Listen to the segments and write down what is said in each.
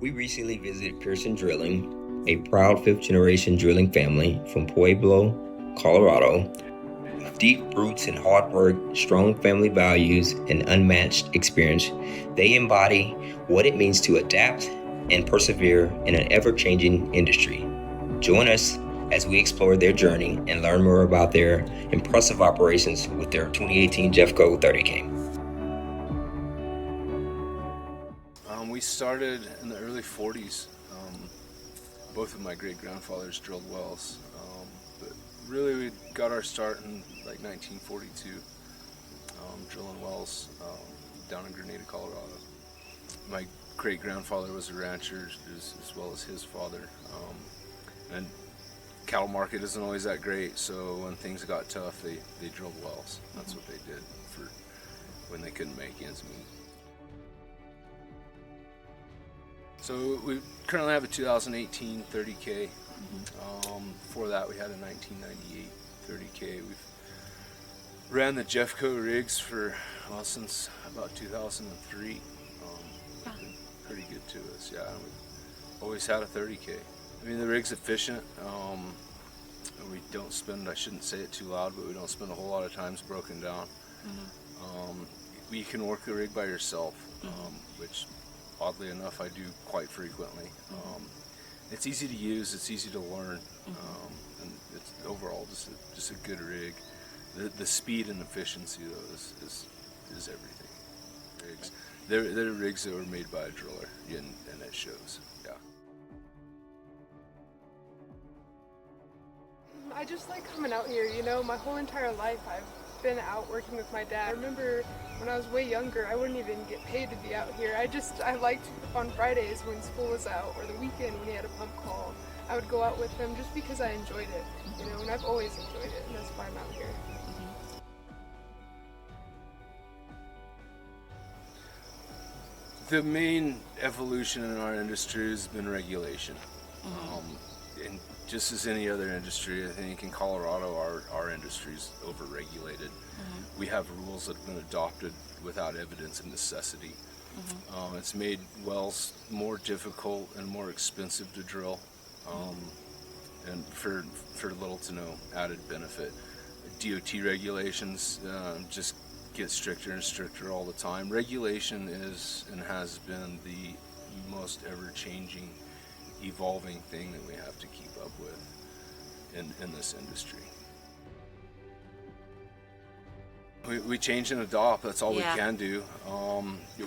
We recently visited Pearson Drilling, a proud fifth-generation drilling family from Pueblo, Colorado. With deep roots in hard work, strong family values, and unmatched experience, they embody what it means to adapt and persevere in an ever-changing industry. Join us as we explore their journey and learn more about their impressive operations with their 2018 Jeffco 30K. We started in the early 40s. Both of my great-grandfathers drilled wells, but really we got our start in like 1942, drilling wells down in Grenada, Colorado. My great-grandfather was a rancher as well as his father, and cattle market isn't always that great, so when things got tough, they drilled wells. That's what they did for when they couldn't make ends meet. So we currently have a 2018 30K. Before that we had a 1998 30K. We've ran the Jeffco rigs since about 2003. Been pretty good to us, yeah. We've always had a 30K. I mean, the rig's efficient. We don't spend, I shouldn't say it too loud, but we don't spend a whole lot of times broken down. You can work the rig by yourself, which oddly enough I do quite frequently. It's easy to use, it's easy to learn, and it's overall just a good rig. The speed and efficiency though is everything. Rigs, they're rigs that were made by a driller, and it shows. Yeah. I just like coming out here, you know, my whole entire life I've been out working with my dad. I remember when I was way younger, I wouldn't even get paid to be out here. I liked on Fridays when school was out, or the weekend when he had a pump call, I would go out with him just because I enjoyed it, you know, and I've always enjoyed it, and that's why I'm out here. The main evolution in our industry has been regulation. And just as any other industry, I think in Colorado our industry is over-regulated. We have rules that have been adopted without evidence of necessity. It's made wells more difficult and more expensive to drill, and for little to no added benefit. DOT regulations just get stricter and stricter all the time. Regulation is and has been the most ever-changing, evolving thing that we have to keep up with in this industry. We change and adopt, that's all we can do.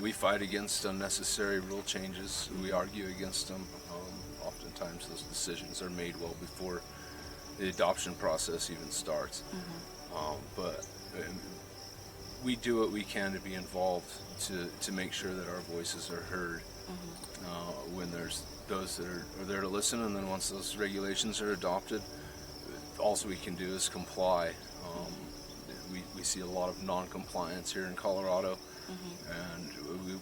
We fight against unnecessary rule changes, we argue against them. Oftentimes those decisions are made well before the adoption process even starts. But we do what we can to be involved to make sure that our voices are heard when there's those that are there to listen, and then once those regulations are adopted, all we can do is comply. We see a lot of non-compliance here in Colorado, and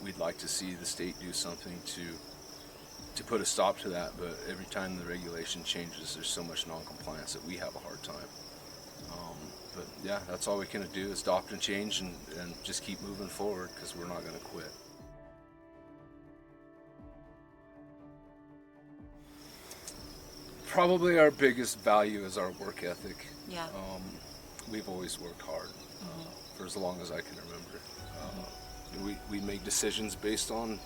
we'd like to see the state do something to put a stop to that, but every time the regulation changes, there's so much non-compliance that we have a hard time. But yeah, that's all we can do is adopt and change and just keep moving forward, because we're not going to quit. Probably our biggest value is our work ethic. Yeah. We've always worked hard for as long as I can remember. We make decisions based on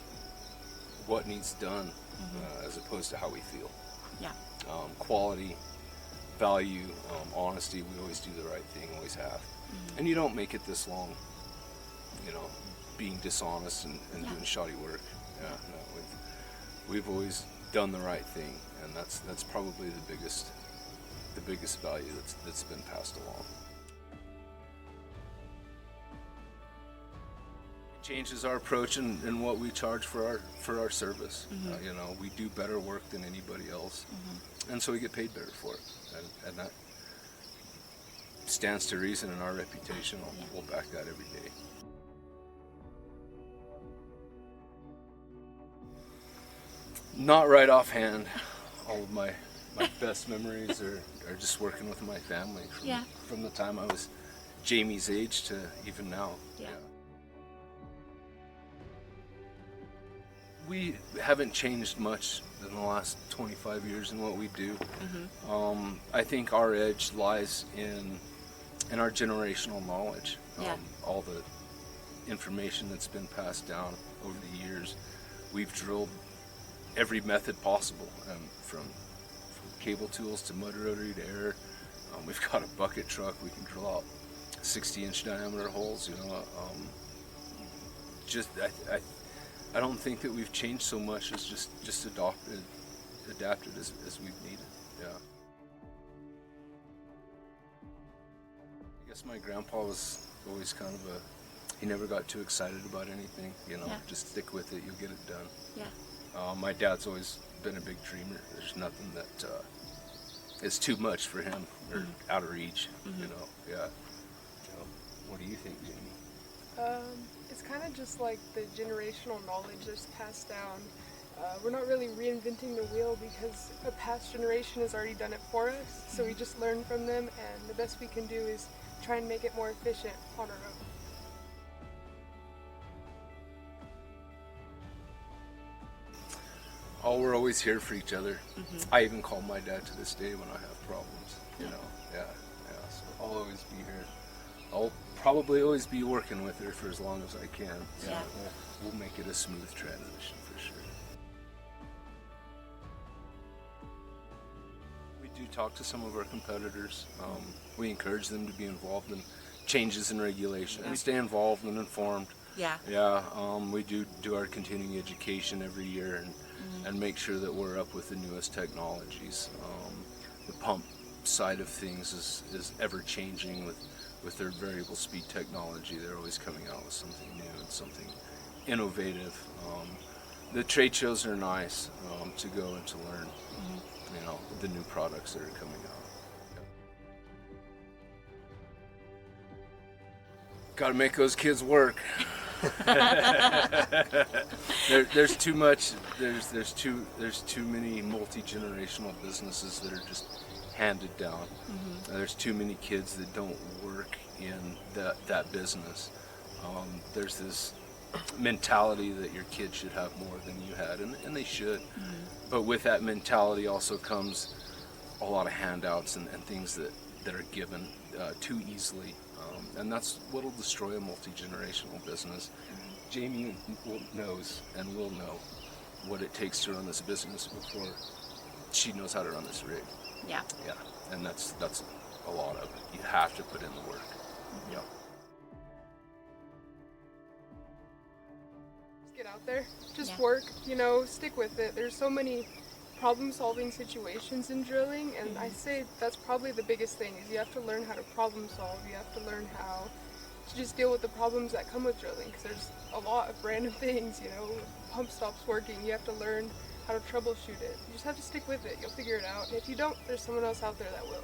what needs done as opposed to how we feel. Yeah. Quality, value, honesty, we always do the right thing, always have. And you don't make it this long, you know, being dishonest and doing shoddy work. Yeah, no, we've always done the right thing, and that's probably the biggest value that's been passed along. It changes our approach and what we charge for our service. You know, we do better work than anybody else, and so we get paid better for it, and that stands to reason, and our reputation will back that every day. Not right offhand. All of my best memories are just working with my family from the time I was Jamie's age to even now. We haven't changed much in the last 25 years in what we do. I think our edge lies in our generational knowledge. All the information that's been passed down over the years. We've drilled every method possible, from cable tools to mud rotary to air. We've got a bucket truck. We can drill out 60-inch diameter holes. I don't think that we've changed so much as just adapted as we've needed. Yeah. I guess my grandpa was always kind of he never got too excited about anything. Just stick with it. You'll get it done. Yeah. My dad's always been a big dreamer. There's nothing that is too much for him or out of reach. Yeah. What do you think, Jamie? It's kind of just like the generational knowledge that's passed down. We're not really reinventing the wheel because a past generation has already done it for us, so we just learn from them, and the best we can do is try and make it more efficient on our own. Oh, we're always here for each other. I even call my dad to this day when I have problems. Yeah. So I'll always be here. I'll probably always be working with her for as long as I can. Yeah. We'll make it a smooth transition for sure. We do talk to some of our competitors. We encourage them to be involved in changes in regulation. We stay involved and informed. Yeah. Yeah. We do our continuing education every year and make sure that we're up with the newest technologies. The pump side of things is ever changing with their variable speed technology. They're always coming out with something new and something innovative. The trade shows are nice to go and to learn, the new products that are coming out. Got to make those kids work. There's too much. There's too many multi-generational businesses that are just handed down. There's too many kids that don't work in that business. There's this mentality that your kids should have more than you had, and they should. But with that mentality also comes a lot of handouts and things that are given too easily. And that's what will destroy a multi-generational business. Jamie knows and will know what it takes to run this business before she knows how to run this rig. Yeah. Yeah, and that's a lot of it. You have to put in the work. Yeah. Just get out there, just work, stick with it. There's so many problem-solving situations in drilling, and I say that's probably the biggest thing, is you have to learn how to problem solve. You have to learn how to just deal with the problems that come with drilling, because there's a lot of random things, pump stops working, you have to learn how to troubleshoot it. You just have to stick with it, you'll figure it out, and if you don't, there's someone else out there that will.